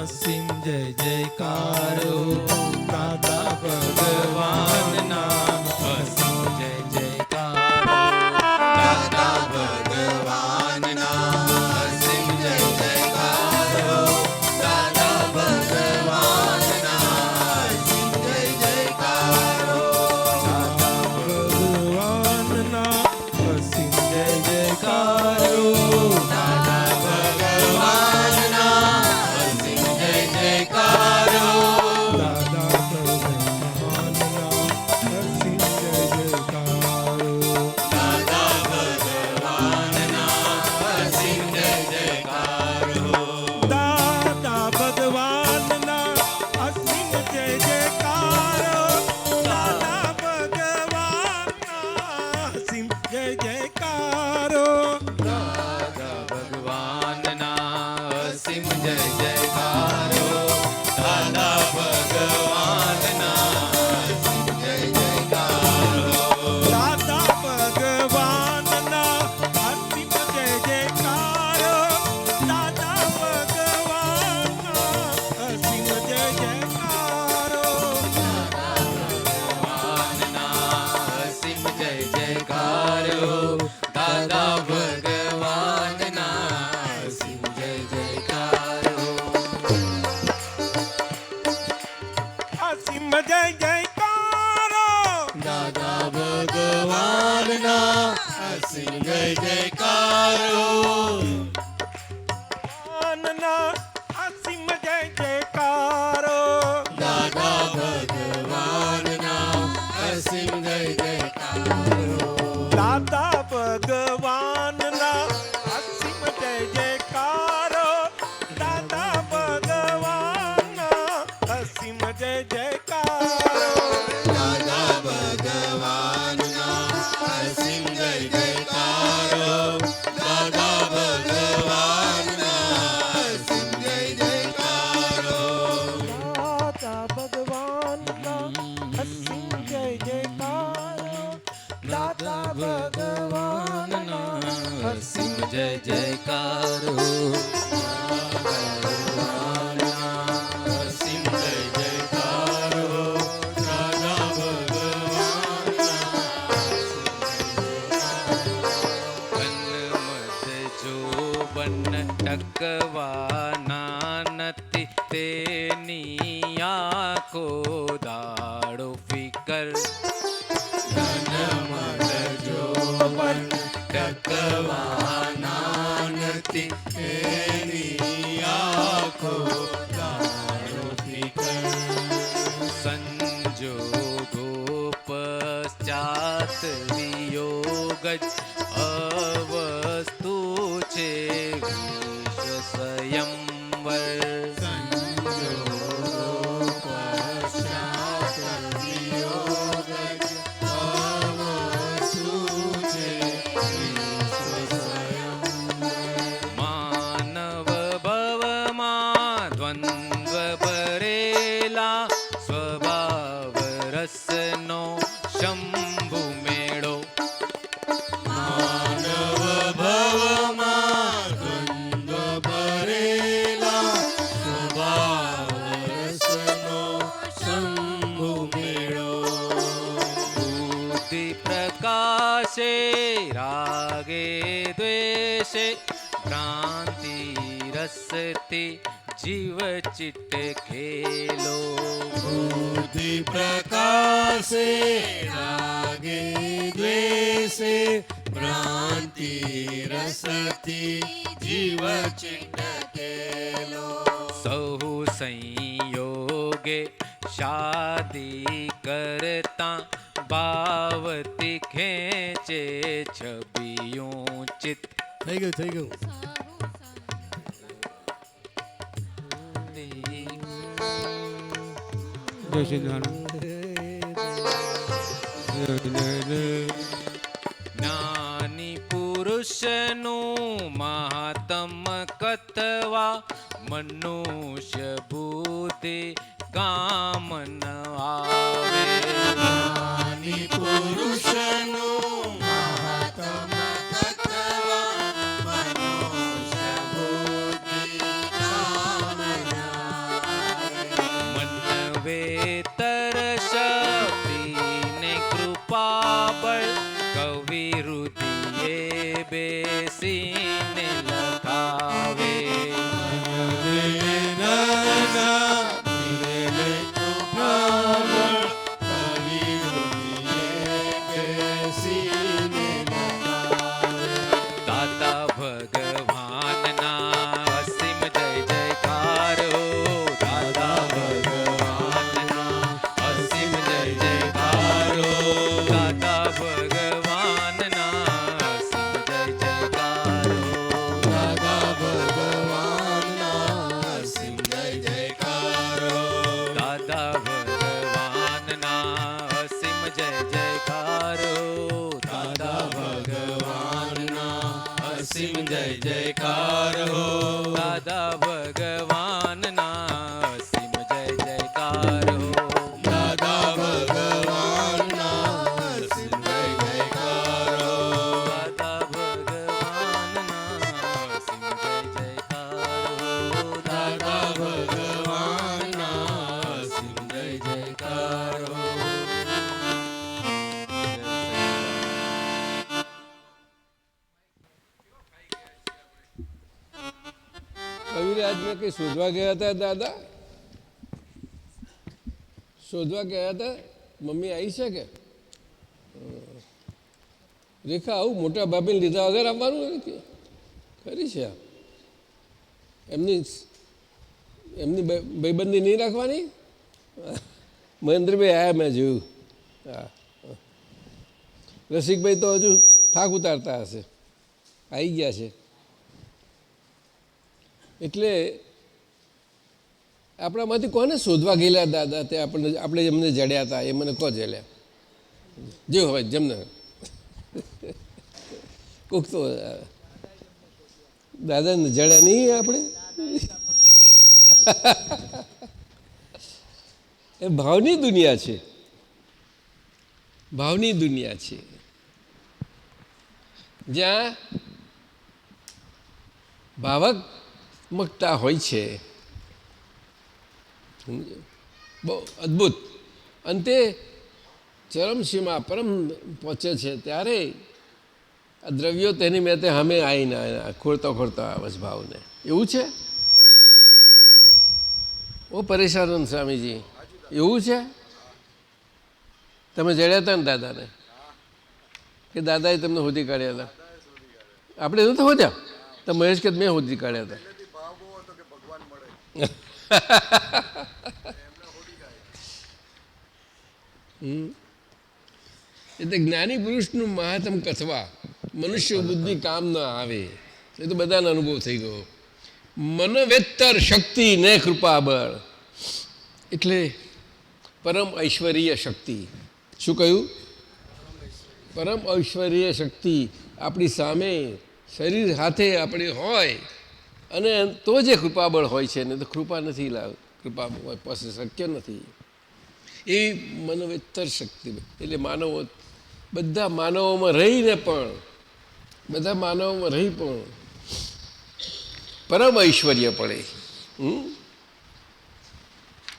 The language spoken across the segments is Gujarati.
અસીમ જય જયકારો દાદા ભગવાનના અસીમ જય જયકારો દાદા ભગવાનના અસીમ જય જયકારો દાદા ભગવાનના અસીમ જય જયકારો દાદા ભગવાનના અસીમ જય જયકારો દાદા ભગવાનના અસીમ જય જયકારો દાદા ભગવાનના અસીમ જય જયકારો દાદા ભગવાનના અસીમ જય જયકારો દાદા ભગવાનના અસીમ જય જયકારો દાદા ભગવાનના અસીમ જય જયકારો દાદા ભગવાનના અસીમ જય જયકારો દાદા ભગવાનના અસીમ જય જયકારો દાદા ભગવાનના અસીમ જય જયકારો દાદા ભગવાનના અસીમ જય જયકારો ભગવાનના અસીમ જય જયકારો દાદા ભગવાનના અસીમ જય જયકારો અસીમ જય જયકારો દાદા ભગવાનના અસીમ જય જયકારો ભગવાનના અસીમ જય જયકારો દાદા ભગવાનના અસીમ જય જયકારો દાદા ભગવાનના અસીમ જય જયકારો દાદા ભગવાનના અસીમ જય જયકારો દાદા ભગવાનના અસીમ જય જયકારો દાદા ભગવાનના અસીમ જય જયકારો દાદા ભગવાનના અસીમ જય જયકારો દાદા ભગવાનના અસીમ જય જયકારો અસીમ જય જયકારો દાદા ભગવાનના જો બન ટકવાના નથી તેની આંખો દાડો ફિકર જો બન ટકવાના નથી તેની આંખો દાડો ફિકર સંજોગો પશ્ચાત વિયોગ જ અવસ્તુ છે વિશ્વ સ્વયંવર સંજોગો પશ્ચાત વિયોગ જ અવસ્તુ છે વિશ્વ સ્વયંવર માનવ ભવમાં દ્વંદ્વ ભરેલા સ્વભાવ રસનો શંભુ મેળો માનવ ભવમાં દ્વંદ્વ ભરેલા સ્વભાવ રસનો શંભુ મેળો બુદ્ધિ પ્રકાશે રાગે દ્વેષે ભ્રાંતિ રસથી જીવ ચિત્ત ખેલો બુદ્ધિ પ્રકાશે રાગે દ્વેષે ભ્રાંતિ રસથી જીવ ચિત્ત ખેલો સહુ સંયોગે શાદી કરતા ભાવથી ખેંચે છબિયું ચિત્ત થઈ ગયું જય શ્રી જ્ઞાની પુરુષનું મહાત્મ કથવા મનુષ્ય બુદ્ધિ કામ ન આવે જ્ઞાની પુરુષનું મહાત્મ કથવા મનુષ્ય બુદ્ધિ કામ ન આવે દાદા ભગવાનના અસીમ જય જયકાર હો દાદા ભગવાનના અસીમ જય જયકાર હો. દાદા ભગવાનના અસીમ જય જયકાર હો દાદા ભગવાનના અસીમ જય જયકાર હો. કવિરાજને કઈ શોધવા ગયા હતા દાદા? શોધવા ગયા હતા? મમ્મી આવી છે કે? રેખા આવું મોટા બાપીને લીધા વગર આવવાનું નથી ખરી છે આ? એમની ભાઈબંધી નહીં રાખવાની? મહેન્દ્રભાઈ આયા મેં જોયું. હા રસિકભાઈ તો હજુ થાક ઉતારતા હશે, આવી ગયા છે. એટલે આપણામાંથી કોને શોધવા ગયેલા દાદા તે આપણે એમને જડ્યા હતા એ મને કહો જડ્યા જે હોય જેમને કોક તો દાદાને જડ્યા નહીં આપણે એ ભાવની દુનિયા છે, ભાવની દુનિયા છે જ્યાં ભાવકમકતા હોય છે. બહુ અદ્ભુત. અંતે ચરમસીમા પરમ પહોંચે છે ત્યારે આ દ્રવ્યો તેની મેં અમે આવીને ખોરતા ખોરતા આવે છે ભાવને. એવું છે? ઓ પરેશાનંદ સ્વામીજી એવું છે? તમે જડ્યા હતા ને દાદાને કે દાદાએ તમને શોધી કાઢ્યા હતા? આપણે નથી શોધ્યા તો મહેશ કે મેં શોધી કાઢ્યા હતા. એટલે જ્ઞાની પુરુષનું મહાત્મ કથવા મનુષ્ય બુદ્ધિ કામ ન આવે એ તો બધાનો અનુભવ થઈ ગયો. મનવેત્તર શક્તિ ને કૃપાબળ એટલે પરમ ઐશ્વર્ય શક્તિ. શું કહ્યું? પરમ ઐશ્વર્ય શક્તિ આપણી સામે શરીર હાથે આપણે હોય અને તો જે કૃપાબળ હોય છે ને તો કૃપા નથી કૃપા પાસે શક્ય નથી. એ મનોવેત્તર શક્તિ એટલે માનવો બધા માનવોમાં રહીને પણ બધા માનવોમાં રહી પણ પરમ ઐશ્વર્ય પડે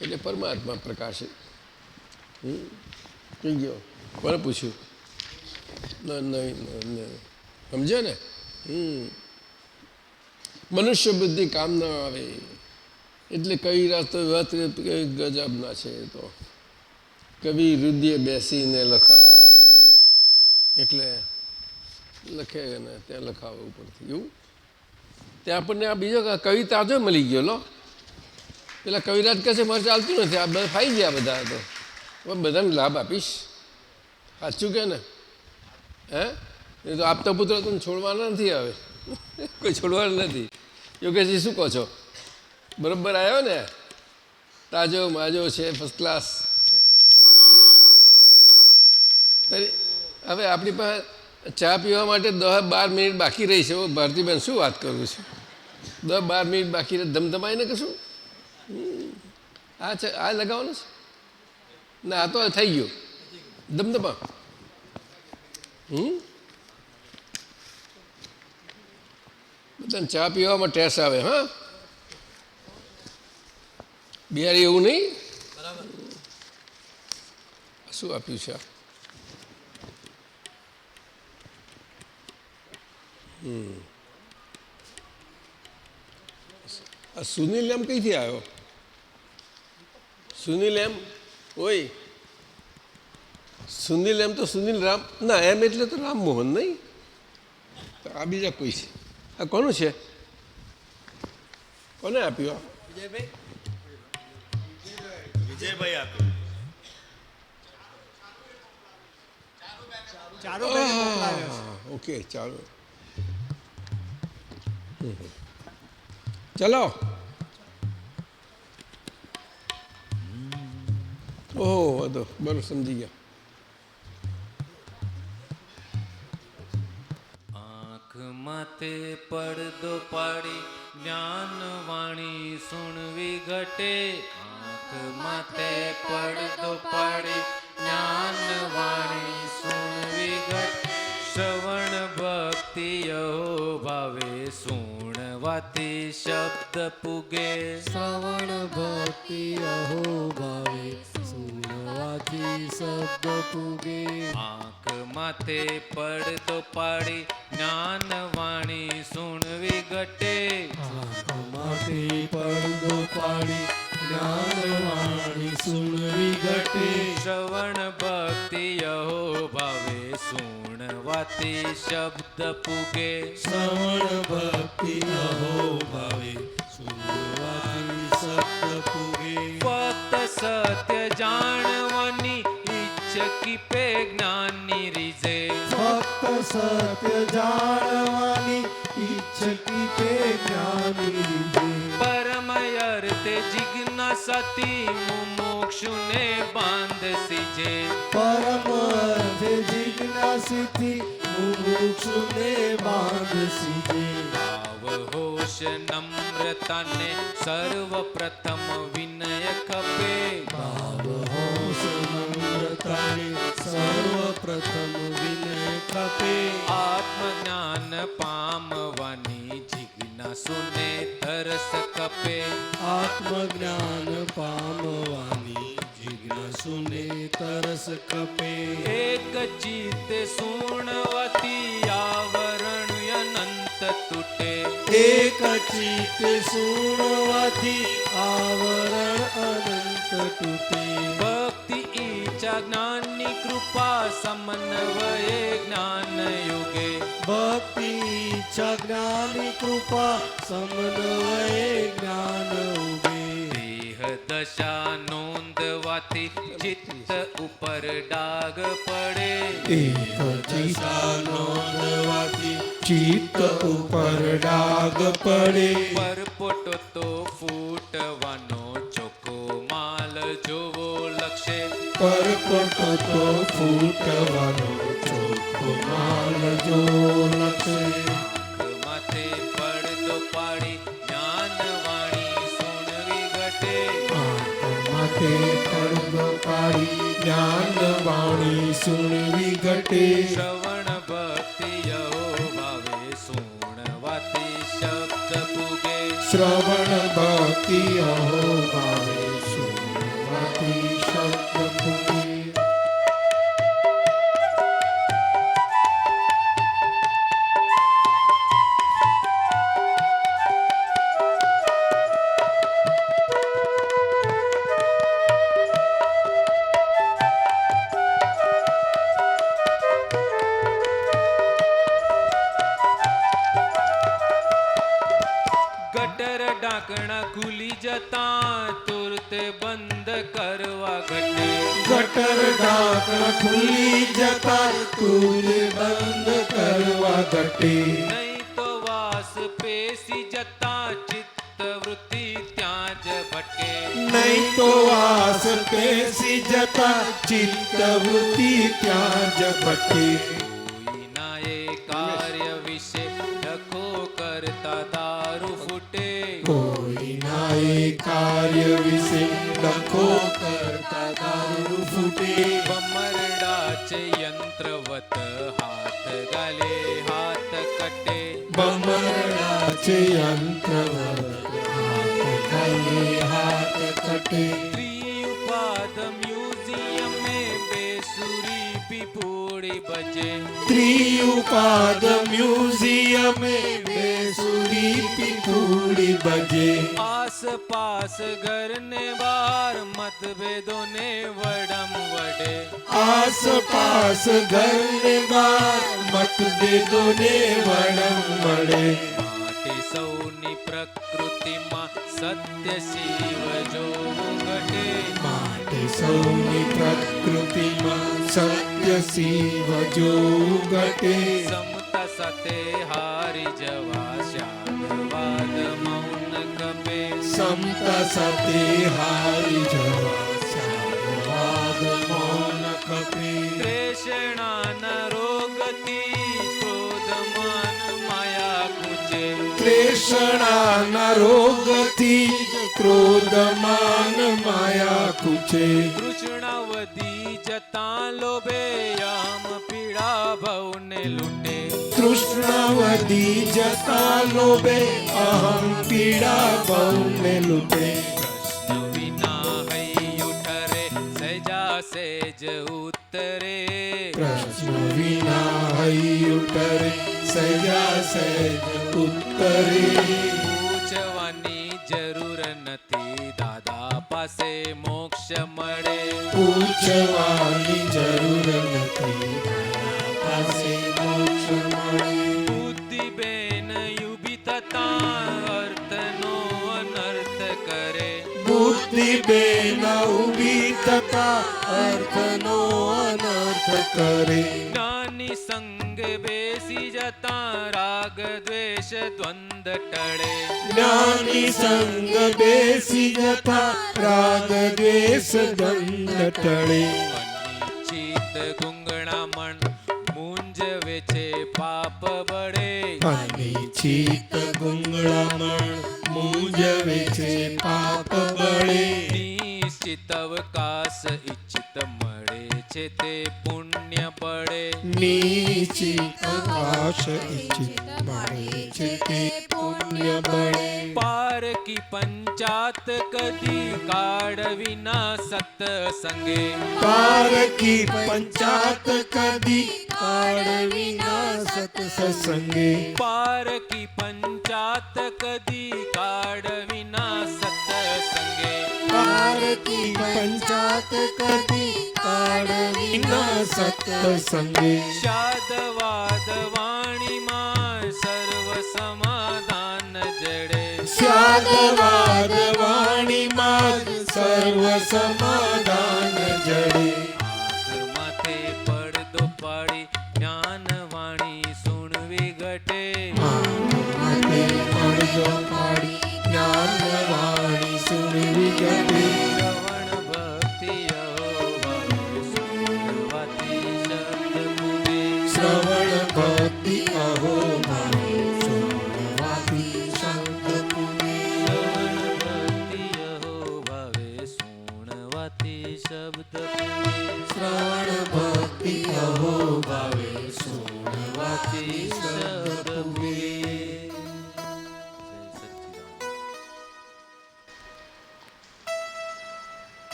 એટલે પરમાત્મા પ્રકાશે. થઈ ગયો? કોને પૂછ્યું? નહીં સમજ્યો ને? મનુષ્ય બુદ્ધિ કામ ના આવે એટલે કઈ રાત વાત ગજબના છે. તો કવિ હૃદય બેસીને લખા એટલે લખે ને ત્યાં લખાવે ઉપરથી એવું. ત્યાં આપણને આ બીજો કવિ તાજો મળી ગયો લો. પેલા કવિરાજ કહે છે મારે ચાલતું નથી, આ બધા ફાઈ ગયા બધા. તો બધાને લાભ આપીશ. સાચું કે ને? હે એ તો આપતા પુત્ર તમે છોડવાના નથી. હવે કોઈ છોડવાનું નથી. યોગેશજી શું કહો છો? બરાબર આવ્યો ને? તાજો માજો છે, ફર્સ્ટ ક્લાસ. હવે આપણી પાસે ચા પીવા માટે 10-12 મિનિટ બાકી રહી છે. ભારતીબેન શું વાત કરું છું? 10-12 મિનિટ બાકી રહે ધમધમાઈને કશું આ લગાવવાનું છે ના? આ તો થઈ ગયું ધમધમા. બધાને ચા પીવામાં ટેસ્ટ આવે. હા બિહારી એવું નહીં? શું આપ્યું છે? આ સુનિલ એમ કઈથી આવ્યો? સુનિલ એમ ઓય સુનિલ એમ તો સુનિલ રામ ના એમ એટલે તો રામમોહન નહીં. આ બીજા કોઈ છે? આ કોનું છે? કોને આપ્યું? વિજયભાઈ આપ્યું. ઓકે ચાલો ચલો. ઓહો વધો બરોબર સમજી ગયા. આંખ માથે પડદો પાડી જ્ઞાન વાણી સુણવી ઘટે. આંખ માથે પડદો પાડી જ્ઞાન વાણી સુણવી ઘટે. શ્રવણ ભક્તિ યહો ભાવે સુણવાથી શબ્દ પુગે. શ્રવણ ભક્તિ અહો ભાવે સુનવાથી શબ્દ પૂગે. આંખ માથે પડદો પાડી જ્ઞાન વાણી સુણવી ઘટે. આંખમાંથી પડદો પાડી જ્ઞાનવાણી સુનવી ઘટે. શ્રવણ ભક્તિ યહો ભાવે સુણવાથી શબ્દ પુગે. શ્રવણ ભક્તિ અહો ભાવે સુનવાથી શબ્દ પૂગે. ફક્ત સત્ય જાણવાની ઈચ્છકી પે જ્ઞાનની રીઝે. ફક્ત સત્ય જાણવાની ઈચ્છકી તે જ્ઞાની રીઝે. પરમ અર્થે જિજ્ઞાસાથી મુમુક્ષુને બાંધ સીજે. પરમ અર્થે જિજ્ઞાસીથી મુમુક્ષુને બાંધ સીજે. ભાવ હોશ નમ્રતાને સર્વપ્રથમ વિનય ખપે. ભાવ હોશ નમ્રતાને સર્વપ્રથમ વિનય ખપે. આત્મજ્ઞાન પામવાની જિજ્ઞાસુને તરસ કપે. આત્મજ્ઞાન પામવાની જિજ્ઞાસુને તરસ કપે. એક ચિત્તે સુણવાથી આવરણ અનંત તૂટે. એક ચિત્ત સુણવાથી આવરણ અનંત તૂટે. ભક્તિ ઈચ્છા જ્ઞાનની કૃપા સમન્વયે જ્ઞાન યુગે. ભક્તિ ઈચ્છા જ્ઞાની કૃપા સમન્વયે જ્ઞાન ઉગે. દેહ દશા નોંધવાથી ચિત્ત ઉપર ડાગ પડે. એક દિશા નોંધવાથી ચિત્ત ઉપર ડાગ પડે. પરપોટો તો ફૂટવાનો ચોખ્ખો માલ જોવો લક્ષે. પરપોટો તો ફૂટવાનો ચોખ્ખો માલ જો લક્ષે. આંખ માથે પડદો પાડી જ્ઞાન વાણી સુણવી ઘટે. માથે પડદો પાડી જ્ઞાન વાણી સુણવી ઘટે. શ્રવણ ભક્તિ યહો ભાવે સુણવાથી શબ્દ પુગે. શ્રવણ ભક્તિ અહો ભાવે સુણવાથી શબ્દ પૂગે. ગટર ઢાંકણા ખુલી જતા તુરતે બંધ કરવા ઘટે. ગટર ઢાંકણ ખુલી જતા તુલ બંધ કરવા ઘટે. નહીં તો વાસ પેસી જતા ચિત્ત વૃત્તિ ત્યાં જ ભટકે. નહીં તો વાસ પેસી જતા ચિત્ત વૃત્તિ ત્યાં જ ભટકે. કોઈના એ કાર્ય વિશે ડખો કરતા દારૂ ફૂટે. કોઈના એ કાર્ય વિશે ડખો કરતા દારૂ ફૂટે. ભમરડા છે યંત્રવત હાથ ગાલે હાથ કટે. બમરડા છે યંત્રવત હાથ ગાલે હાથ કટે. ત્રિયુપાદ મ્યુઝિયમ में बेसुरी पिपूड़ी बजे. ત્રિયુપાદ મ્યુઝિયમ બેસુરી પીપુડી બજે. आस पास घर ने बार मतभेदों ने वडम वडे. આસપાસ ઘરને બાર મતભેદો ને વડમ મળે. માટે સૌની પ્રકૃતિમાં સત્ય શિવ જોવું ઘટે. માટે સૌની પ્રકૃતિમાં સત્ય શિવ જોવું ઘટે. સમતા સાથે હારી જવા શાંતવાદ મૌન કપે. સમતા સાથે હારી જવા સારવાદ મૌન કપે. તૃષ્ણાના રોગથી ક્રોધમાન તૃષ્ણાના રોગથી ક્રોધ માન માયા કુચે તૃષ્ણા વધી જતા લોભે યામ પીડા ભવને લૂટે તૃષ્ણા વધી જતા લોભે અહમ પીડા ભવને લૂટે પ્રશ્ન વિના હૈયું ઠરે સહેજા સહેજ ઉત્તરે પ્રશ્ન વિના હૈયું ટરે સહેજા સહેજ ઉત્તરે પૂછવાની જરૂર નથી દાદા પાસે મોક્ષ મળે પૂછવાની જરૂર નથી તારા પાસે મોક્ષ મળે બુદ્ધિ બેન યુબી થતા અર્થનો અનર્થ કરે બુદ્ધિ બેન ઊભી થતા અર્થનો અનર્થ કરે જ્ઞાની સંગ બેસી જતા રાગ દ્વેષ દ્વંદ ટળે જ્ઞાની સંગ બેસી જતા રાગ દ્વેષ દંડ ટળે અનિશ્ચિત ગુંગણામણ મૂંઝવે છે પાપ બળે અનિચ્છિત ગુંગળામણ મૂંઝવે છે પાપ બળે નિશ્ચિત અવકાશ ઈચ્છિત મળે છે તે પુણ્ય બળે નિશ્ચિત આશ ઇચ્છિત મળે છે તે પુણ્ય બળે પાર કી પંચાત કદી કાળ વિના સત્સંગે પાર કી પંચાત કદી કાળ વિના સત્સંગે પાર કી પંચાત કદી કાળ વિના સત્સંગે પાર કી પંચાત કદી કાળ વિના સત્સંગે શાદવાદ વાણીમાં સર્વ સમાધાન જડે સ્યાદવાદ વાણીમાં સર્વ સમાધાન જડે આંખ માથે પડદો પાડી જ્ઞાન વાણી સુણવી ઘટે માથે પડદો પાડી જ્ઞાન વાણી સુનવી ગટે શ્રવણ ભક્તિ અહોવાવે સુનવાથી શબ્દ પૂગે શ્રવણ ભક્તિ અહો ભાવે સુનવાથી શબ્દ પુણે શ્રવણ ભક્તિ અહોવાવે સુણવાથી શબ્દ પૂગે શ્રવણ ભક્તિ અહો ભાવે સુનવાથી શબ્દ પુણે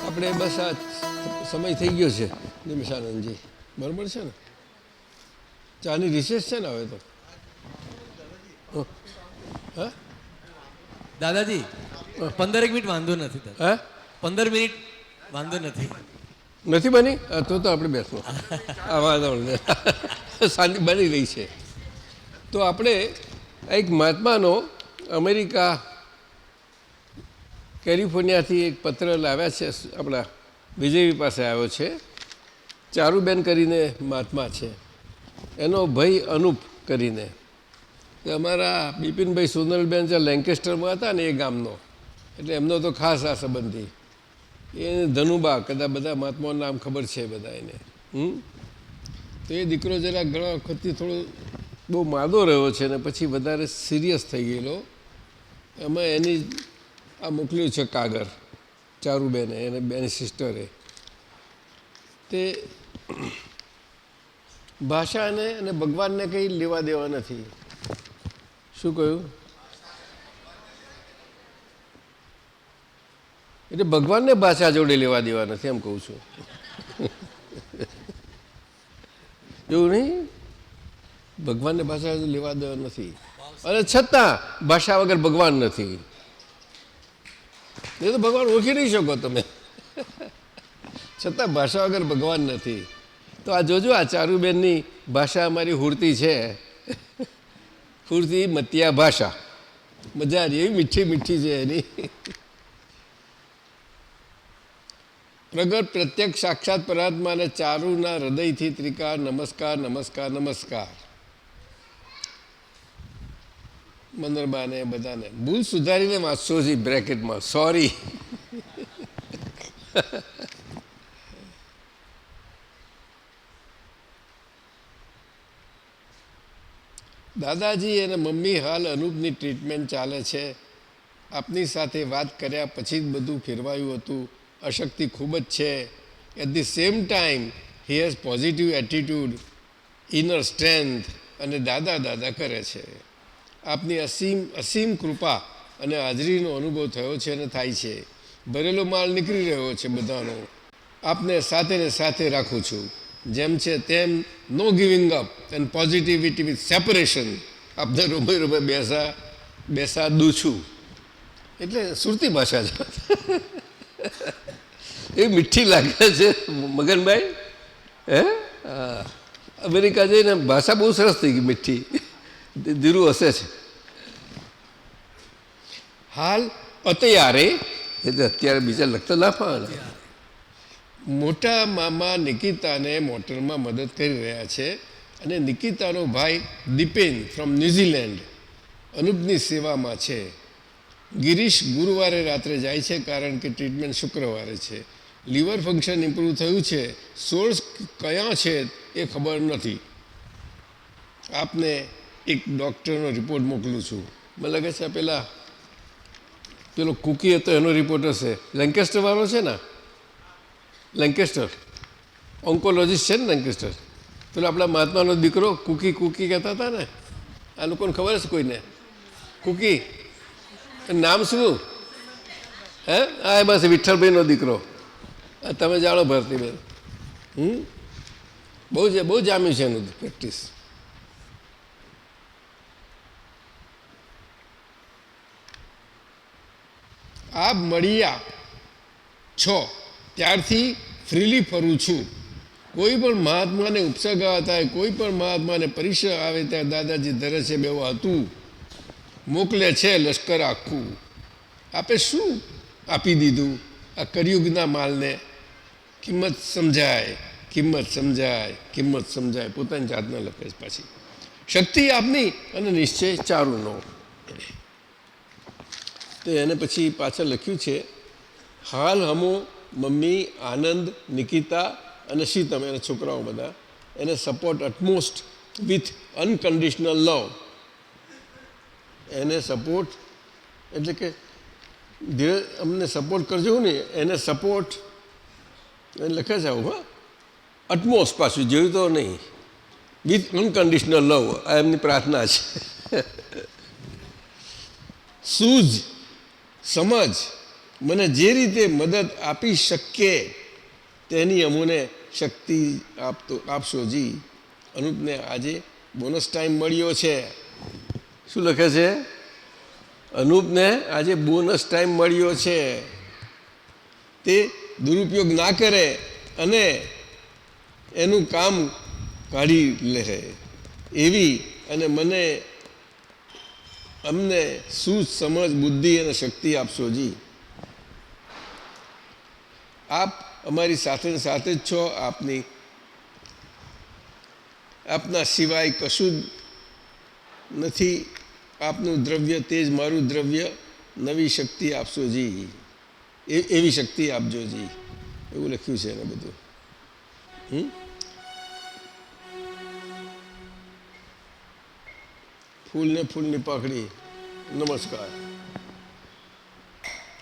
આપણે બસ આ સમય થઈ ગયો છે નિમિષાનંદજી, બરાબર છે ને? ચાની રિસેસ છે ને હવે તો? હા દાદાજી 15 મિનિટ વાંધો નથી દાદા. હા 15 મિનિટ વાંધો નથી. નથી બની? હા, તો આપણે બેસવું. આ વાંધો નહીં. શાંતિ બની રહી છે. તો આપણે એક મહાત્માનો અમેરિકા કેલિફોર્નિયાથી એક પત્ર લાવ્યા છે, આપણા વિજયવી પાસે આવ્યો છે. ચારુબેન કરીને મહાત્મા છે, એનો ભાઈ અનુપ કરીને. અમારા બિપિનભાઈ સોનલબેન જે લેન્કેસ્ટરમાં હતા ને એ ગામનો, એટલે એમનો તો ખાસ આ સંબંધી. એ ધનુબા, કદાચ બધા મહાત્માઓનું નામ ખબર છે બધા એને. તો એ દીકરો જરા ઘણા વખતથી થોડો બહુ માદો રહ્યો છે ને પછી વધારે સિરિયસ થઈ ગયેલો. એમાં એની આ મોકલ્યું છે કાગળ ચારુબેને, એને બેની સિસ્ટરે. તે ભાષાને અને ભગવાનને કંઈ લેવા દેવા નથી. શું કહ્યું? એટલે ભગવાનને ભાષા જોડે લેવા દેવા નથી એમ કહું છું. એવું નહીં, ભગવાનને ભાષા લેવા દેવા નથી. અને છતાં ભાષા વગર ભગવાન નથી. એ તો ભગવાન ઓળખી નહીં શકો તમે, છતાં ભાષા વગર ભગવાન નથી. તો આ જોજો, આ ચારુબેનની ભાષા અમારી હુરતી છે. હુરતી મતિયા ભાષા, મજા આવી, એવી મીઠી મીઠી છે એની. પ્રગટ પ્રત્યક્ષ સાક્ષાત પરમાત્માને ચારુના હૃદયથી ત્રિકાર નમસ્કાર નમસ્કાર નમસ્કાર. મંદરબાને બધાને ભૂલ સુધારીને વાંચશો છે બ્રેકેટમાં, સોરી. દાદાજી અને મમ્મી હાલ અનુપની ટ્રીટમેન્ટ ચાલે છે. આપની સાથે વાત કર્યા પછી જ બધું ફેરવાયું હતું. અશક્તિ ખૂબ જ છે. At the same time he has positive attitude, inner strength અને દાદા દાદા કરે છે. આપની અસીમ કૃપા અને હાજરીનો અનુભવ થયો છે અને થાય છે. ભરેલો માલ નીકળી રહ્યો છે બધાનો. આપને સાથે ને સાથે રાખું છું. જેમ છે તેમ no giving up and positivity with separation. આપને રૂબે રૂબે બેસાડું છું. એટલે સુરતી ભાષા છે. એ મીઠી લાગે છે મગનભાઈ. હે અમેરિકા જઈને ભાષા બહુ સરસ થઈ ગઈ, મીઠી. ધીરું હસે છે. હાલ અત્યારે એટલે અત્યારે બીજા લખતા ના પાડે. મોટા મામા નિકિતાને મોટરમાં મદદ કરી રહ્યા છે અને નિકિતાનો ભાઈ દીપેન ફ્રોમ ન્યૂઝીલેન્ડ અનુપની સેવામાં છે. ગિરીશ ગુરુવારે રાત્રે જાય છે કારણ કે ટ્રીટમેન્ટ શુક્રવારે છે. લીવર ફંક્શન ઇમ્પ્રૂવ થયું છે. સોર્સ કયા છે એ ખબર નથી. આપને એક ડૉક્ટરનો રિપોર્ટ મોકલું છું. મને લાગે છે પેલો કુકી હતો એનો રિપોર્ટ હશે. લેન્કેસ્ટરવાળો છે ને, લેન્કેસ્ટર ઓન્કોલોજીસ્ટ છે ને લેન્કેસ્ટર. પેલો આપણા મહાત્માનો દીકરો કુકી કહેતા હતા ને. આ લોકોને ખબર હશે કોઈને? કુકી નામ શું? હે હા, બસ વિઠ્ઠલભાઈનો દીકરો. તમે જાણો ભારતીબેન. બહુ જામ્યું છે એનું પ્રેક્ટિસ. આપ મળ્યા છો ત્યારથી ફ્રીલી ફરું છું. કોઈ પણ મહાત્માને ઉપસર્ગા થાય, કોઈ પણ મહાત્માને પરીક્ષા આવે ત્યાં દાદાજી ધરે છે બેવા હતું. મોકલે છે લશ્કર આખું. આપે શું આપી દીધું આ કળિયુગના માલને? કિંમત સમજાય. પોતાની જાતને લખે છે પાછી. શક્તિ આપની અને નિશ્ચય ચારુનો. તો એને પછી પાછળ લખ્યું છે, હાલ હમો મમ્મી આનંદ, નિકિતા અને શીતમ એના છોકરાઓ બધા એને support utmost with unconditional love. એને સપોર્ટ એટલે કે ધીરે અમને સપોર્ટ કરજો ને, એને સપોર્ટ એને લખે છે આવું. હા, અટમોસ્ટ પાછું જોયું તો નહીં. વિથ અનકન્ડિશનલ લવ આ એમની પ્રાર્થના છે. સૂઝ સમજ મને જે રીતે મદદ આપી શકે તેની અમોને શક્તિ આપશો જી. અનુપને આજે બોનસ ટાઈમ મળ્યો છે. શું લખે છે? અનુપને આજે બોનસ ટાઈમ મળ્યો છે. તે દુરુપયોગ ના કરે અને એનું કામ કાઢી લે એવી અને અમને સૂઝ સમજ બુદ્ધિ અને શક્તિ આપશો જી. આપ અમારી સાથે જ છો. આપના સિવાય કશું જ નથી. આપનું દ્રવ્ય તે જ મારું દ્રવ્ય. નવી શક્તિ આપશો જી. એવી શક્તિ આપજો જી. એવું લખ્યું છે એને બધું. ફૂલને ફૂલની પાકડી. નમસ્કાર.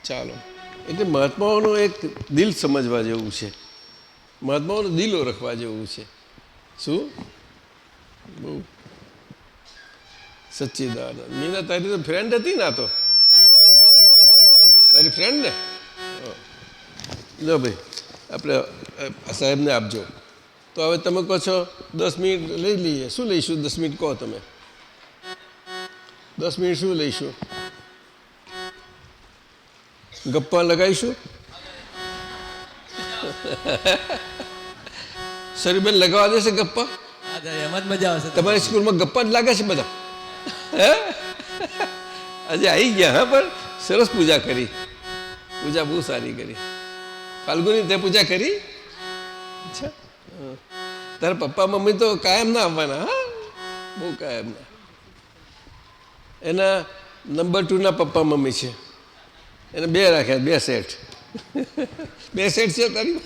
ચાલો, એટલે મહાત્માઓનો એક દિલ સમજવા જેવું છે. મહાત્માઓનો દિલો રખવા જેવું છે. શું બહુ સચ્ચિદાનંદ. મીના તારી તો ફ્રેન્ડ હતી ને? આ તો તારી ફ્રેન્ડ ને? જો ભાઈ આપણે સાહેબને આપજો. તો હવે તમે કહો છો 10 મિનિટ લઈ લઈએ. શું લઈશું? 10 મિનિટ કહો તમે. 10 મિનિટ શું લઈશું? ગપ્પા લગાવીશું? સરીબેન લગાવવા દેશે ગપ્પા? એમાં જ મજા આવશે. તમારી સ્કૂલમાં ગપ્પા જ લાગે છે બધા? હે આજે આવી ગયા. હા, પણ સરસ પૂજા કરી. પૂજા બહુ સારી કરી. ફાલ્ગુની તે પૂજા કરી? અચ્છા, તારા પપ્પા મમ્મી તો કાયમ ના આવવાના. હા, બહુ કાયમ ના. એના નંબર 2 ના પપ્પા મમ્મી છે. એને 2 રાખ્યા, 2 સેટ. 2 સેટ છે તારી.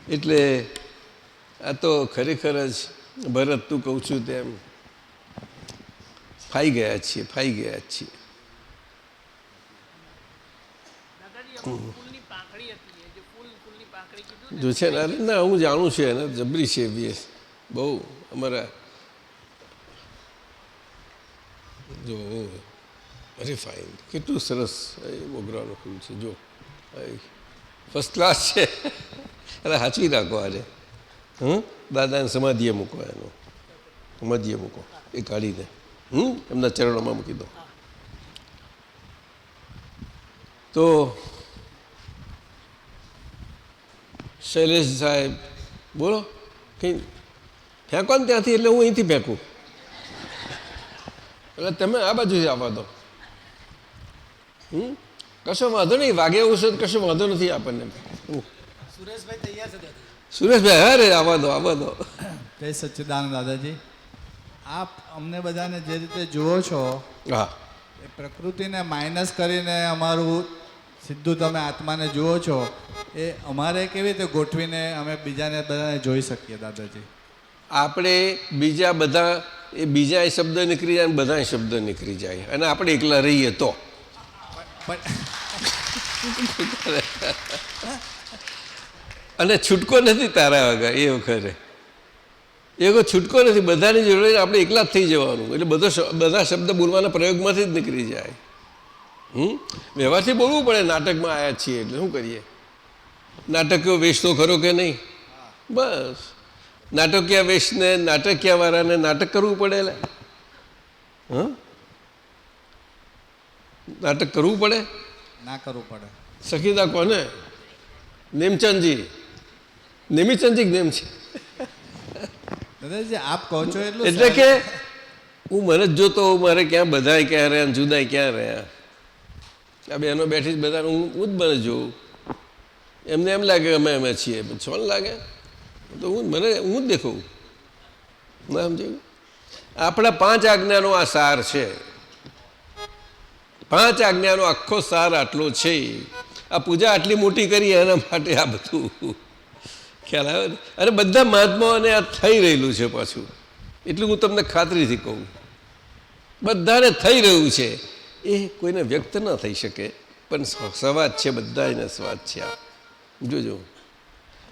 એટલે આ તો ખરેખર જ ભરત તું કહું છું તેમ ફાઈ ગયા છીએ, ફાઈ ગયા છીએ. જો છે ને, અરે ના હું જાણું છું એને જબરી છે બહુ અમારા જો અરે ફાઇન કેટલું સરસ મોગરાનું ફૂલ છે જો ફર્સ્ટ ક્લાસ છે. અરે સાચવી રાખો આજે દાદાને સમાધિએ મૂકો, એનો સમાધિએ મૂકો એ કાઢીને એમના ચરણોમાં મૂકી દો. તો શૈલેષ સાહેબ બોલો કંઈ ફેંકો ને ત્યાંથી, એટલે હું અહીંથી ફેંકું, એટલે તમે આ બાજુથી આવવા દો. કશો વાંધો નહીં, વાગે એવું છે કશો વાંધો નથી આપણને. સુરેશભાઈ તૈયાર છે સુરેશભાઈ હા રે આવવા દો, આવવા દો. જય સચ્ચિદાનંદ દાદાજી. આપ અમને બધાને જે રીતે જુઓ છો હા એ પ્રકૃતિને માઇનસ કરીને અમારું સીધું તમે આત્માને જુઓ છો, એ અમારે કેવી રીતે ગોઠવીને અમે બીજાને બધાને જોઈ શકીએ દાદાજી? આપણે બીજા બધા એ બીજા શબ્દ નીકળી જાય અને બધા શબ્દ નીકળી જાય અને આપણે એકલા રહીએ તો અને છૂટકો નથી તારા વગર એ વખતે એ કોઈ છૂટકો નથી. બધાની જોડે આપણે એકલા જ થઈ જવાનું, એટલે બધા શબ્દ બોલવાના પ્રયોગમાંથી જ નીકળી જાય. વ્યવહારથી બોલવું પડે, નાટકમાં આવ્યા છીએ એટલે શું કરીએ? નાટકીય વેશ તો ખરો કે નહીં? બસ નાટકીય વેશને નાટકીયવાળાને નાટક કરવું પડે. નાટક કરવું પડે, ના કરવું પડે. સખીદા કોને? નેમચંદજી, નેમીચંદજી નેમ છે. દાદાજી આપ કહો છો એટલું એટલે કે હું મને જ જોતો હોઉં મારે ક્યાં બધાય ક્યાં રહ્યા જુદાય ક્યાં રહ્યા. આ બહેનો બેઠી જ બધા હું જ મને જોઉં, એમને એમ લાગે અમે છીએ, છોન લાગે તો હું જ દેખું. ના સમજાયું? આપણા 5 આજ્ઞાનો આ સાર છે. 5 આજ્ઞાનો આખો સાર આટલો છે. આ પૂજા આટલી મોટી કરી એના માટે આ બધું ખ્યાલ આવે ને. અને બધા મહાત્માઓને આ થઈ રહેલું છે પાછું, એટલું હું તમને ખાતરીથી કહું. બધાને થઈ રહ્યું છે, એ કોઈને વ્યક્ત ન થઈ શકે પણ સ્વાદ છે, બધા એને સ્વાદ છે. આ જોજો.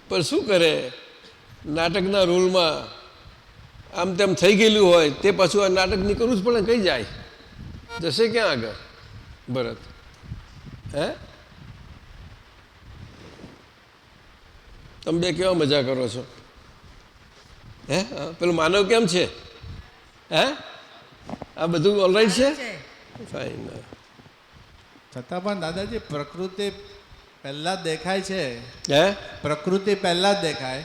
પણ શું કરે, નાટકના રોલમાં આમ તેમ થઈ ગયેલું હોય તે પાછું આ નાટક નીકળવું જ પડે. કઈ જાય જશે ક્યાં આગળ ભરત? હે તમે બે કેવા મજા કરો છો? હે પેલું માનવ કેમ છે? હે આ બધું ઓલરાઈટ છે? ફાઇન. છતાં પણ દાદાજી પ્રકૃતિ પહેલાં જ દેખાય છે. હે પ્રકૃતિ પહેલાં જ દેખાય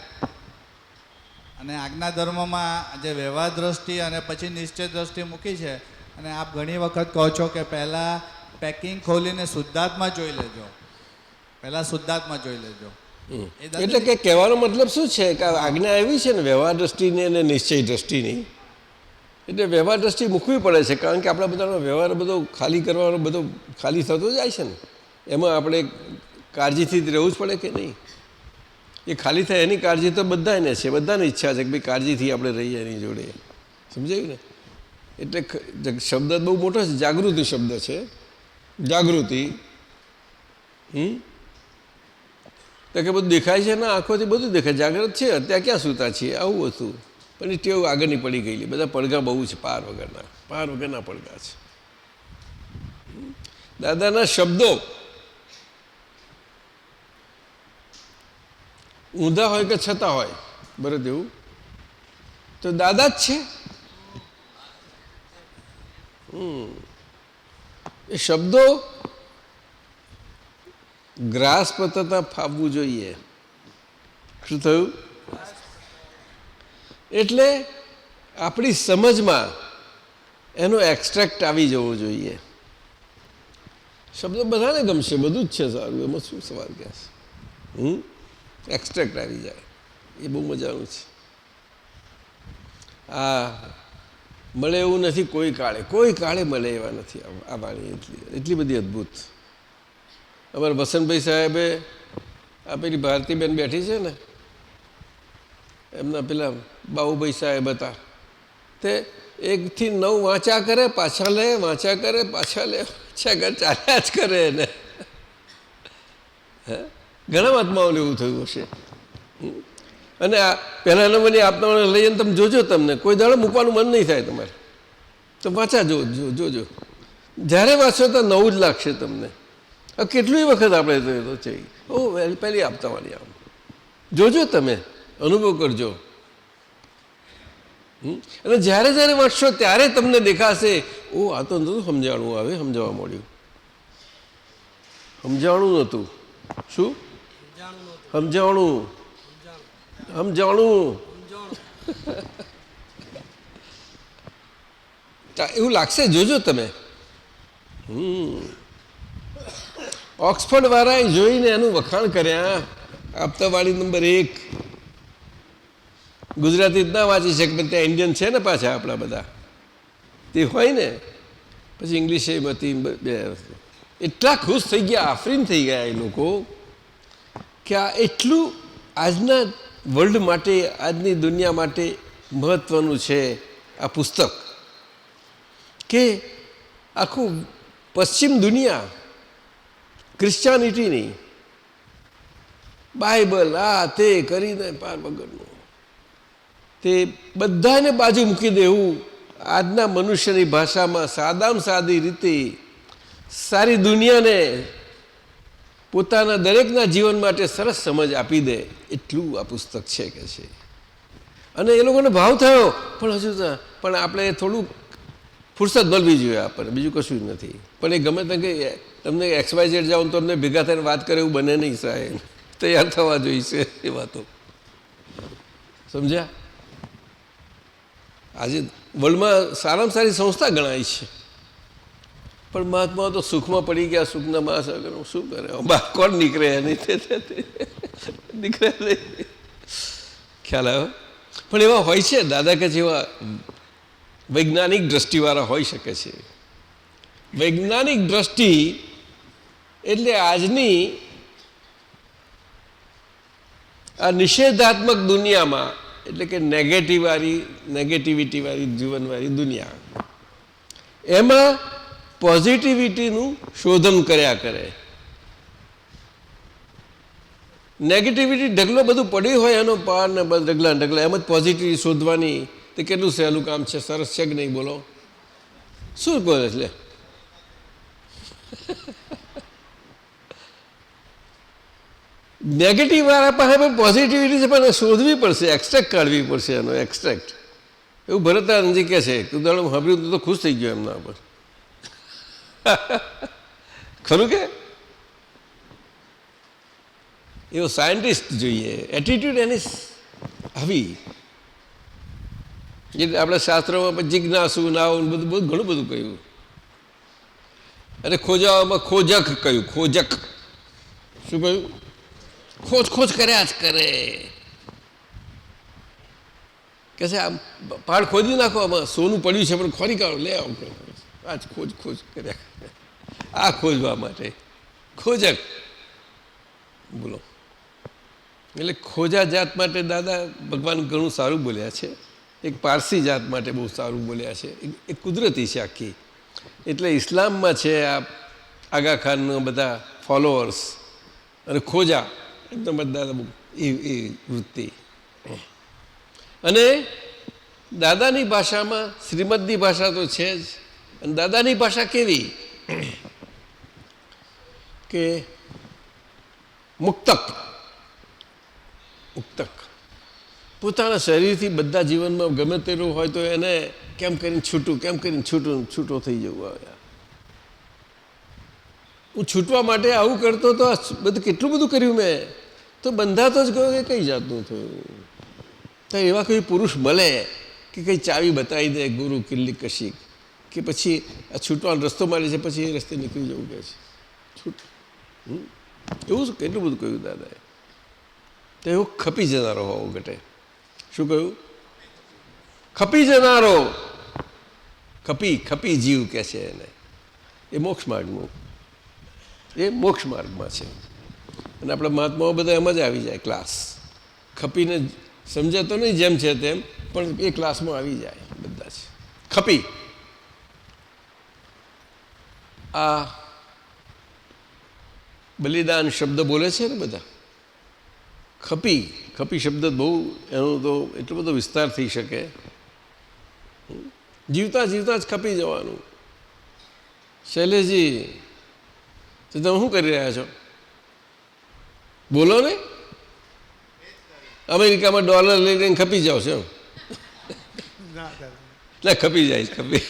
અને આજ્ઞા ધર્મમાં જે વ્યવહાર દ્રષ્ટિ અને પછી નિશ્ચય દ્રષ્ટિ મૂકી છે. અને આપ ઘણી વખત કહો છો કે પહેલાં પેકિંગ ખોલીને શુદ્ધાત્મા જોઈ લેજો, પહેલાં શુદ્ધાત્મા જોઈ લેજો. એટલે કે કહેવાનો મતલબ શું છે કે આજ્ઞા એવી છે ને વ્યવહાર દ્રષ્ટિની અને નિશ્ચય દ્રષ્ટિની, એટલે વ્યવહાર દ્રષ્ટિ મૂકવી પડે છે. કારણ કે આપણા બધાનો વ્યવહાર બધો ખાલી કરવાનો બધો ખાલી થતો જાય છે ને, એમાં આપણે કાળજીથી જ રહેવું જ પડે કે નહીં? એ ખાલી થાય એની કાળજી તો બધાને છે, બધાની ઈચ્છા છે કે ભાઈ કાળજીથી આપણે રહીએ એની જોડે. સમજાયું ને? એટલે શબ્દ બહુ મોટો છે, જાગૃતિ શબ્દ છે. જાગૃતિ તો કે બધું દેખાય છે ને, આંખોથી બધું દેખાય, જાગૃત છે. અત્યારે ક્યાં સૂતા છીએ આવું હતું, પણ એ ટેવ આગળની પડી ગયેલી. બધા પડઘા બહુ છે, પાર વગરના પડઘા છે. દાદાના શબ્દો ઊંધા હોય કે છતાં હોય બરાબર એવું તો દાદા જ છે. એ શબ્દો ગ્રાસ્પ થતા ફાવવું જોઈએ. શું થયું? એટલે આપણી સમજમાં એનો એક્સ્ટ્રેક્ટ આવી જવો જોઈએ. શબ્દો બધાને ગમશે, બધું જ છે સારું, એમાં શું સવાલ કે એક્સ્ટ્રેક્ટ આવી જાય એ બહુ મજાનું છે. આ મળે એવું નથી કોઈ કાળે મળે એવા નથી આ વાણી. એટલી બધી અદ્ભુત. અમારા વસંતભાઈ સાહેબે આ પેલી ભારતીબેન બેઠી છે ને, એમના પેલા બાબુભાઈ સાહેબ હતા તે 1 થી 9 વાંચા કરે પાછા લે, વાંચા કરે પાછા લે, વાંચા કરે, ચાલ્યા જ કરે એને. ઘણા મહાત્માઓને એવું થયું હશે. અને આ પહેલા નંબરની આપનાઓને લઈને તમે જોજો, તમને કોઈ દાડો મૂકવાનું મન નહીં થાય તમારે. તો વાંચા જોજો. જ્યારે વાંચો તો નવું જ લાગશે તમને. કેટલી વખત આપણે તો છે પહેલી આપતાવાળી આમ જોજો, તમે અનુભવ કરજો. અને જ્યારે જ્યારે વાંચશો ત્યારે તમને દેખાશે, ઓ આ તો નહોતું સમજાણું, હવે સમજાવવા મળ્યું. સમજાણું નહોતું. શું સમજાણું? એવું લાગશે, જોજો તમે. ઓક્સફર્ડ વાળાએ જોઈને એનું વખાણ કર્યા. આપતાવાળી નંબર 1 ગુજરાતી જ ના વાંચી શકે, પણ ત્યાં ઇન્ડિયન છે ને પાછા આપણા બધા, તે હોય ને પછી ઇંગ્લિશ એમાંથી બે. એટલા ખુશ થઈ ગયા, આફરીન થઈ ગયા એ લોકો કે આ એટલું આજના વર્લ્ડ માટે, આજની દુનિયા માટે મહત્ત્વનું છે આ પુસ્તક, કે આખું પશ્ચિમ દુનિયા ક્રિશ્ચિયાનિટીની બાઇબલ આ તે કરીને પાર વગરનું તે બધાને બાજુ મૂકી દેવું, આજના મનુષ્યની ભાષામાં સાદામાં સાદી રીતે સારી દુનિયાને પોતાના દરેકના જીવન માટે સરસ સમજ આપી દે એટલું આ પુસ્તક છે કે છે. અને એ લોકોને ભાવ થયો, પણ હજુ પણ આપણે થોડુંક ફુરસદ મળવી જોઈએ આપણને, બીજું કશું જ નથી. પણ એ ગમે તેમ કે તમને XYZ જાઓ તો તમને ભેગા થઈને વાત કરે એવું બને નહીં સાહેબ, તૈયાર થવા જોઈશે એ વાતો. સમજ્યા? આજે વર્લ્ડમાં સારામાં સારી સંસ્થા ગણાય છે, પણ મહાત્માઓ તો સુખમાં પડી ગયા, સુખના મહાસાગર શું કરે, બહાર કોણ નીકળે નહીં, નીકળે નહીં. ખ્યાલ આવ્યો? પણ એવા હોય છે દાદા કે જેવા વૈજ્ઞાનિક દ્રષ્ટિવાળા હોઈ શકે છે. વૈજ્ઞાનિક દ્રષ્ટિ એટલે આજની આ નિષેધાત્મક દુનિયામાં, એટલે કે નેગેટિવિટીવાળી જીવનવાળી દુનિયા, એમાં પોઝિટિવિટીનું શોધન કર્યા કરે. નેગેટિવિટી ઢગલો બધું પડ્યું હોય એનો પાર ને બસ ઢગલા એમ જ પોઝિટિવિટી શોધવાની તે કેટલું સહેલું કામ છે. સરસ છે કે નહીં? બોલો શું બોલે એટલે નેગેટિવ વાળા પાસે પણ પોઝિટિવિટી છે, પણ શોધવી પડશે, એક્સ્ટ્રેક્ટ કાઢવી પડશે એનો એક્સ્ટ્રેક્ટ. એવું ભરતાનંદજી કહે છે કે ઉદાહરણ સાંભળ્યું તો ખુશ થઈ ગયો એમના પર. ખરું કે એવો સાયન્ટિસ્ટ જોઈએ, એટીટ્યુડ એની આવી. એટલે આપણા શાસ્ત્રોમાં જિજ્ઞાસુ નાવ બધું ઘણું બધું કહ્યું. અને ખોજાવામાં ખોજક કહ્યું. ખોજક શું કહ્યું? ખોજ કર્યા જ કરે. કે છે આમ પહાડ ખોદી નાખો, આમાં સોનું પડ્યું છે પણ ખોરી કાઢો, લે આવો, આ જ ખોજ કર્યા, આ ખોજવા માટે ખોજક. બોલો. એટલે ખોજા જાત માટે દાદા ભગવાન ઘણું સારું બોલ્યા છે. એક પારસી જાત માટે બહુ સારું બોલ્યા છે. એ કુદરતી છે આખી. એટલે ઇસ્લામમાં છે આ આગા ખાનના બધા ફોલોઅર્સ અને ખોજા એકદમ બધા એ વૃત્તિ. અને દાદાની ભાષામાં શ્રીમદની ભાષા તો છે જ. અને દાદાની ભાષા કેવી કે મુક્તક પોતાના શરીરથી બધા જીવનમાં ગમે તેવું હોય તો એને કેમ કરીને છૂટો થઈ જવું આવે. હું છૂટવા માટે આવું કરતો તો બધું કેટલું બધું કર્યું મેં, તો બંધાતો જ ગયો કે કઈ જાતનું થયું. તો એવા કોઈ પુરુષ મળે કે કંઈ ચાવી બતાવી દે, ગુરુ કિલ્લી કશી, કે પછી આ છૂટવાનો રસ્તો મારે છે, પછી એ રસ્તે નીકળી જવું કે છે છૂટ. એવું કેટલું બધું કહ્યું દાદાએ. તો એવું ખપી જનારો હોવો ઘટે. શું કહ્યું? ખપી જનારો. ખપી જીવ કે છે એને. એ મોક્ષ માર્ગમાં છે. અને આપણા મહાત્માઓ બધા એમ જ આવી જાય ક્લાસ. ખપીને સમજે તો નહીં જેમ છે તેમ, પણ એ ક્લાસમાં આવી જાય બધા જ. ખપી આ બલિદાન શબ્દ બોલે છે ને બધા. ખપી ખપી શબ્દ બહુ, એનો તો એટલો બધો વિસ્તાર થઈ શકે. જીવતા જીવતા જ ખપી જવાનું. શૈલેષજી, તો તમે શું કરી રહ્યા છો? બોલો ને. અમેરિકામાં ડોલર લઈને ખપી જાઓ છો? એટલે ખપી જાય છે, ખપી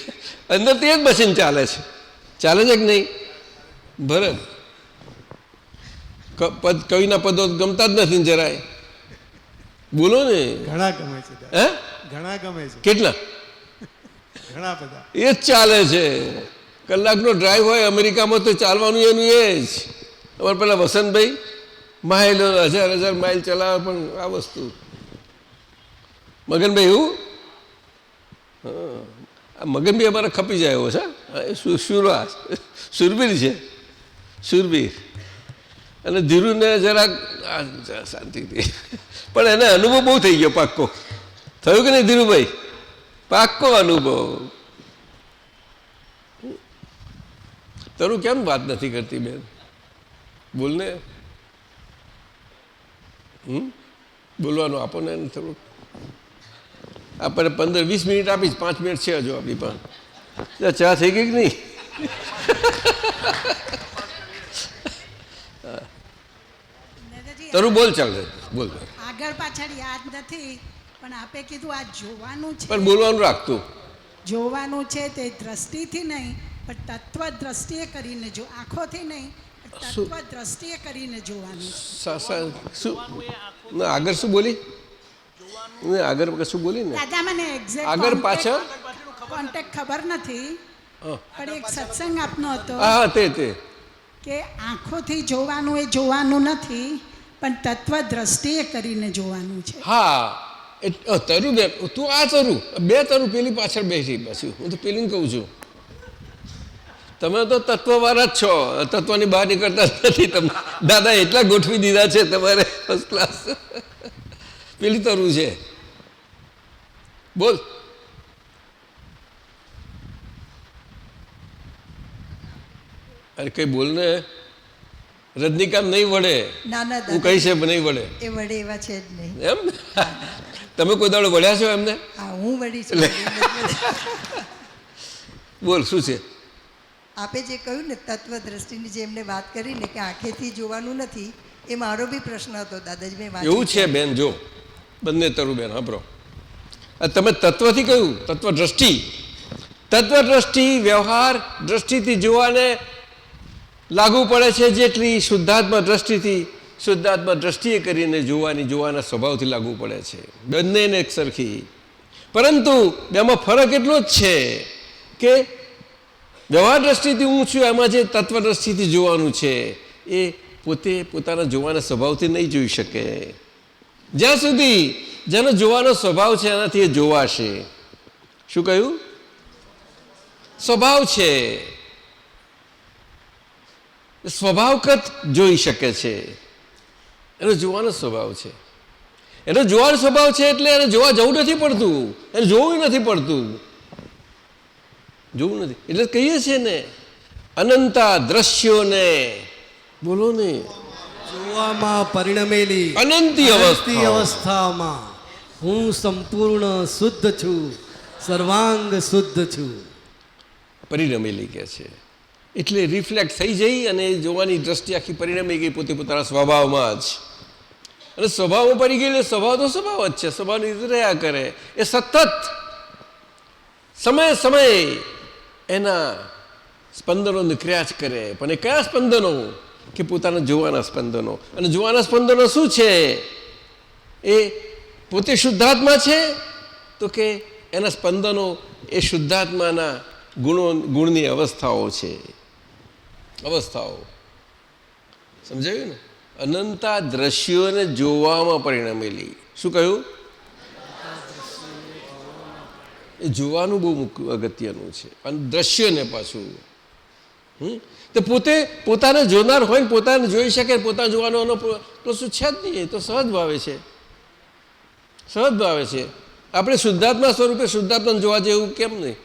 અંદર તે જ મશીન ચાલે છે. ચાલે છે કે નહીં? ભરત કવિના પદો ગમતા જ નથી જરાય. બોલો ને. ઘણા ગમે છે, હે? ઘણા ગમે છે, કેટલા? ઘણા બધા. એ જ ચાલે છે. કલાકનો ડ્રાઈવ હોય અમેરિકામાં તો ચાલવાનું એનું એ જ. અમારે પેલા વસંતભાઈ માઇલ 1000 માઇલ ચલાવે, પણ આ વસ્તુ મગનભાઈ એવું. હા, આ મગનભાઈ અમારે ખપી જાય એવો છે. સુરબીર છે, સુરબીર. અને ધીરુને જરાક શાંતિથી, પણ એને અનુભવ બહુ થઈ ગયો પાક્કો. થયું કે નહીં ધીરુભાઈ? પાક્કો અનુભવ. તારું કેમ વાત નથી કરતી બેન? બોલને. બોલવાનું આપો ને થોડું. આપણે 15-20 મિનિટ આપીશ, 5 મિનિટ છે હજુ આપણી પાસે. ચા થઈ ગઈ કે નહીં? તારું બોલ, ચાલે બોલ. આગળ પાછળ યાદ નથી, પણ આપે કીધું આ જોવાનું છે, પણ બોલવાનું રાખતું. જોવાનું છે તે દ્રષ્ટિથી નહીં, પણ તત્વ દ્રષ્ટિએ કરીને જો, આંખોથી નહીં, તત્વ દ્રષ્ટિએ કરીને જોવાનું. શું આગળ શું બોલી? આગળ કશું બોલી ને? દાદા મને એક્ઝેક્ટ આગળ પાછળ કોન્ટેક્ટ ખબર નથી, પણ એક સત્સંગ આપનો હતો હા તે કે આંખોથી જોવાનું એ જોવાનું નથી, પણ તત્વ દ્રષ્ટિએ કરીને જોવાનું છે. હા, તરું બે તું આ તરું બે તરું પેલી પાછળ બેસી. પાછું હું તો પેલું કહું છું, તમે તો તત્વવાળા જ છો, તત્વની બહાર નીકળતા જ નથી. તમે દાદા એટલા ગોઠવી દીધા છે તમારે ફર્સ્ટ ક્લાસ. પેલી તરું છે. બોલ. અરે કઈ બોલ ને. રજનીકાંત નહીં વળે. ના ના હું કઈ છે નહીં વળે. એ વડે એવા છે જ નહીં. એમ તમે કોઈ દાડો વળ્યા છો એમને? હા, હું વળી છું. બોલ શું છે? આપે જે કહ્યું ને તત્વ દ્રષ્ટિની જે એમને વાત કરી ને કે આંખેથી જોવાનું નથી, એ મારો બી પ્રશ્ન હતો દાદાજી. મેં એવું છે બેન, જો બંને તરુ બેન સાંભળો. તમે તત્વથી કહ્યું, તત્વ દ્રષ્ટિ. તત્વ દ્રષ્ટિ વ્યવહાર દ્રષ્ટિથી જોવાને લાગુ પડે છે જેટલી શુદ્ધાત્મા દ્રષ્ટિથી, શુદ્ધાત્મા દ્રષ્ટિએ કરીને જોવાના સ્વભાવથી લાગુ પડે છે. બંનેને એક સરખી. પરંતુ બેમાં ફરક એટલો જ છે કે વ્યવહાર દ્રષ્ટિથી હું છું, એમાં જે તત્વ દ્રષ્ટિથી જોવાનું છે એ પોતે પોતાના જોવાના સ્વભાવથી નહીં જોઈ શકે. જ્યાં સુધી જેનો જોવાનો સ્વભાવ છે એનાથી એ જોવાશે. શું કહ્યું? સ્વભાવ છે, સ્વભાવગત જોઈ શકે છે. એનો જોવાનો સ્વભાવ છે, એનો જોવાનો સ્વભાવ છે. એટલે એને જોવા જવું નથી પડતું, એને જોવું નથી પડતું, જોવું નથી. એટલે કહીએ છીએ ને અનંતા દ્રશ્યોને. બોલો ને. જોવામાં પરિણમેલી અનંતી અવસ્થામાં હું સંપૂર્ણ શુદ્ધ છું, સર્વાંગ શુદ્ધ છું. પરિણમેલી કે છે એટલે રિફ્લેક્ટ થઈ જઈ અને જોવાની દ્રષ્ટિ આખી પરિણમી ગઈ પોતે પોતાના સ્વભાવમાં જ. અને સ્વભાવમાં પડી ગયેલો સ્વભાવ તો સ્વભાવ જ છે, સ્વભાવની રીતે રહ્યા કરે. એ સતત સમયે સમયે એના સ્પંદનો નીકળ્યા જ કરે. પણ એ કયા સ્પંદનો? કે પોતાના જોવાના સ્પંદનો. અને જોવાના સ્પંદનો શું છે? એ પોતે શુદ્ધાત્મા છે તો કે એના સ્પંદનો એ શુદ્ધાત્માના ગુણની અવસ્થાઓ છે. અવસ્થાઓ સમજાયું ને? અનંતા દ્રશ્યોને જોવામાં પરિણમેલી. શું કહ્યું? એ જોવાનું બહુ અગત્યનું છે. અને દ્રશ્યને પાછું તો પોતે પોતાને જોનાર હોય ને પોતાને જોઈ શકે, પોતાને જોવાનો એનો કશું છે જ નહીં. એ તો સહજ ભાવે છે. સહજ ભાવે છે. આપણે શુદ્ધાત્મા સ્વરૂપે શુદ્ધાત્માને જોવા જેવું કેમ નહીં?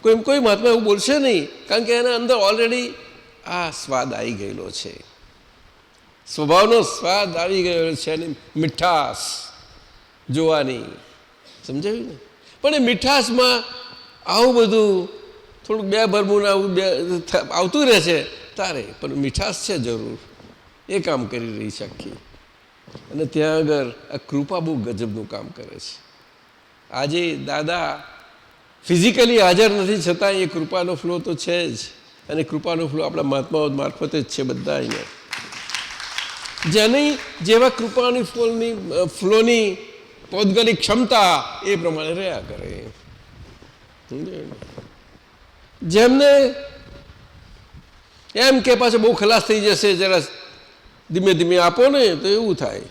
કોઈ મહાત્મા એવું બોલશે નહીં, કારણ કે એના અંદર ઓલરેડી આ સ્વાદ આવી ગયેલો છે, સ્વભાવનો સ્વાદ આવી ગયેલો છે, એની મીઠાશ જોવાની. સમજાયું ને? પણ એ મીઠાશમાં આવું બધું થોડુંક બે ભરમું આવું આવતું રહે છે તારે, પણ મીઠાશ છે જરૂર, એ કામ કરી રહી છે આખી. અને ત્યાં આગળ આ કૃપા બહુ ગજબનું કામ કરે છે. આજે દાદા ફિઝિકલી હાજર નથી, છતાં એ કૃપાનો ફ્લો તો છે જ, અને કૃપાનો ફ્લો આપણા મહાત્માઓ મારફતે જ છે બધા અહીંયા. જેની જેવા કૃપાની ફ્લોની પૌદ્ગલિક ક્ષમતા એ પ્રમાણે રહ્યા કરે. જેમને એમ કે પાછો બહુ ખલાસ થઈ જશે, જરા ધીમે ધીમે આપો ને તો એવું થાય.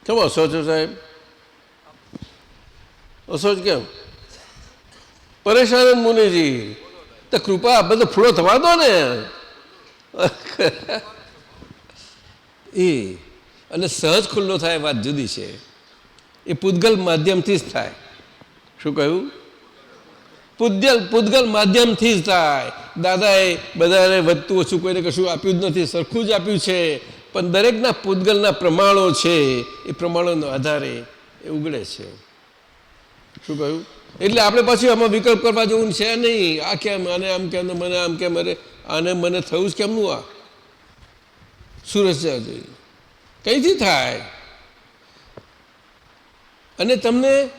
કેમ હસો છો સાહેબ? હસો જ કેમ? પરેશાન મુનિજી, તો કૃપા બધો ફ્લો થવા દો ને. એ અને સહજ ખુલ્લો થાય વાત જુદી છે. એ પૂદગલ માધ્યમથી જ થાય. શું કહ્યું? પૂદગલ માધ્યમથી જ થાય. દાદાએ બધાને વધતું ઓછું કોઈને કશું આપ્યું જ નથી, સરખું જ આપ્યું છે. પણ દરેકના પૂદગલના પ્રમાણો છે, એ પ્રમાણોના આધારે એ ઉગડે છે. શું કહ્યું? એટલે આપણે પાછું આમાં વિકલ્પ કરવા જેવું છે નહીં. આ કેમ, આને આમ કેમ, મને આમ કેમ, અરે આને મને થયું જ કેમનું? આ સુરજ જોઈએ કઈથી થાય? અને તમને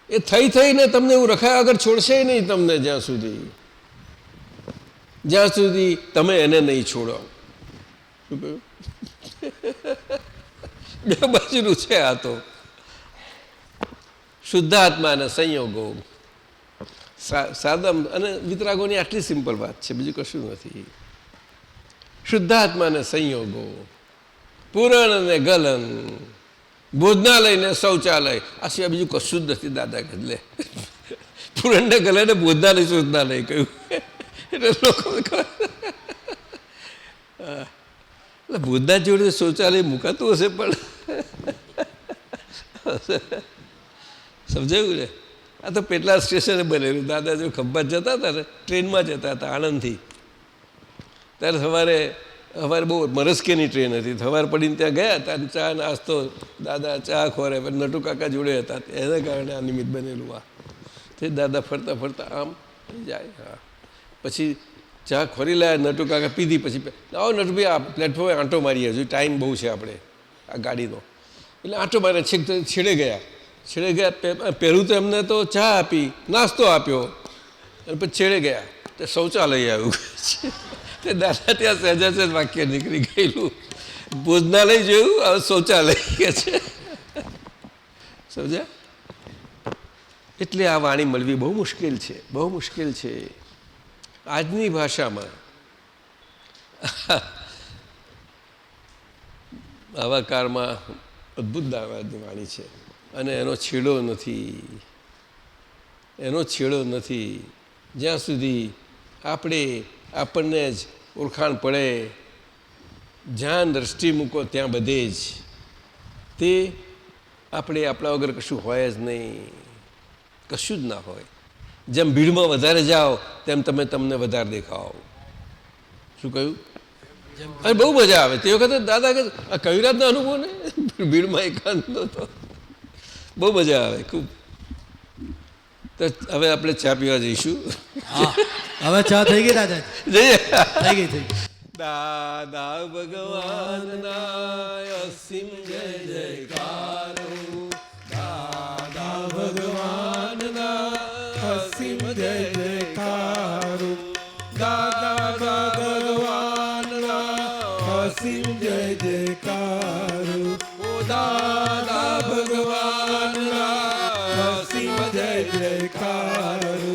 એ થઈને તમને એવું રખાયા આગળ છોડશે નહીં તમને, જ્યાં સુધી તમે એને નહીં છોડો. શું કહ્યું? બે બાજુનું છે આ તો. શુદ્ધાત્મા અને સંયોગો, સાદા અને વિતરાગોની આટલી સિમ્પલ વાત છે, બીજું કશું નથી. શુદ્ધાત્મા અને સંયોગો, પૂરણ અને ગલન, ભોજનાલય ને શૌચાલય, આ સિવાય બીજું કશું જ નથી. દાદા કે લે પૂરણ ને ગલન ને ભોજનાલય શોધનાલય કહ્યું એટલે લોકો ભોજના જોડે શૌચાલય મુકાતું હશે, પણ સમજાયું ને? આ તો પેટલા સ્ટેશને બનેલું. દાદા જો ખંભાત જતા હતા ને, ટ્રેનમાં જતા હતા આણંદથી, ત્યારે સવારે બહુ મરસ્કેની ટ્રેન હતી. સવાર પડીને ત્યાં ગયા, ત્યાં ચા નાસ્તો, દાદા ચા ખોરે, નટુ કાકા જોડે હતા, એના કારણે આ નિમિત્ત બનેલું. આ તે દાદા ફરતા ફરતા આમ જાય. હા, પછી ચા ખોરી લાયા, નટુ કાકા પીધી. પછી આવો નટુભાઈ, આ પ્લેટફોર્મે આંટો મારીએ, હજુ ટાઈમ બહુ છે આપણે આ ગાડીનો. એટલે આંટો મારે છેડે ગયા. પહેલું તો એમને તો ચા આપી, નાસ્તો આપ્યો, અને પછી છેડે ગયા તે શૌચાલય આવ્યું. તે દાદા ત્યાં સહેજા સહેજ વાક્ય નીકળી ગયેલું. ભોજનાલય જોયું, હવે શૌચાલય કે છે. સમજ્યા? એટલે આ વાણી મળવી બહુ મુશ્કેલ છે, બહુ મુશ્કેલ છે આજની ભાષામાં. આવા કાળમાં અદ્ભુત વાણી છે, અને એનો છેડો નથી. જ્યાં સુધી આપણને જ ઓળખાણ પડે, જ્યાં દ્રષ્ટિ મૂકો ત્યાં બધે જ તે આપણા વગર કશું હોય જ નહીં, કશું જ ના હોય. જેમ ભીડમાં વધારે જાઓ તેમ તમને વધારે દેખાઓ. શું કહ્યું? અને બહુ મજા આવે. તે વખતે દાદા કે આ કવિરાજનો અનુભવ ને, ભીડમાં એકાંતનો તો બહુ મજા આવે ખૂબ. તો હવે આપણે ચા પીવા જઈશું. હવે ચા થઈ ગઈ દાદા? જઈએ. થઈ ગઈ. દાદા ભગવાનના અસીમ જય જયકારો, દાદા ભગવાનના અસીમ જય જયકારો, દાદા ભગવાનના અસીમ જય જયકારો, દાદા ભગવાનના અસીમ જય જયકારો,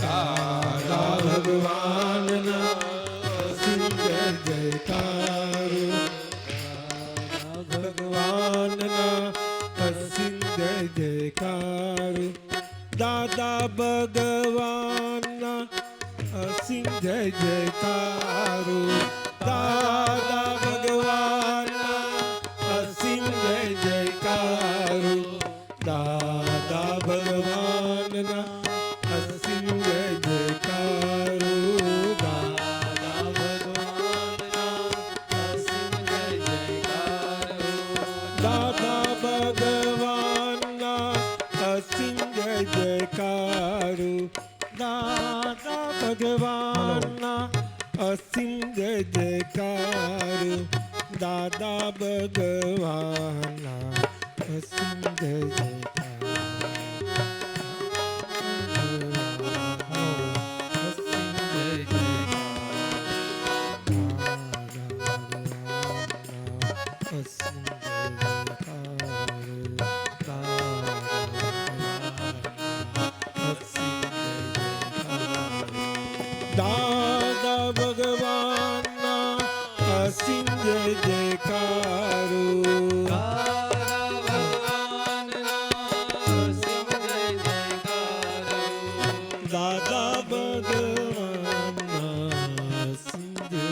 દાદા ભગવાનના અસીમ જય જયકારો, ભગવાનના અસીમ જય જયકારો, દાદા ભગવાનના અસીમ જય જયકારો, દાદા ભગવાનના અસીમ જય જયકારો. અસીમ જય જયકારો દાદા ભગવાનના અસીમ જય જયકારો. દાદા ભગવાનના અસીમ જય જયકારો દાદા ભગવાનના અસીમ જય જયકારો દાદા ભગવાનના અસીમ જય દાદા ભગવાનના અસીમ જય જયકારો દાદા ભગવાનના અસીમ જય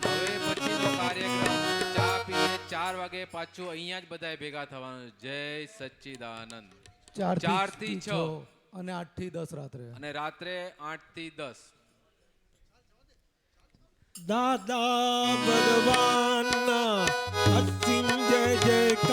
હવે પછીનો કાર્યક્રમ ચા પીને 4 વાગે પાછું અહીંયા જ બધાએ ભેગા થવાનું. જય સચ્ચિદાનંદ. 4 થી 6 અને 8 થી 10 રાત્રે. અને રાત્રે 8 થી 10. દાદા ભગવાનના અસીમ જય જયકારો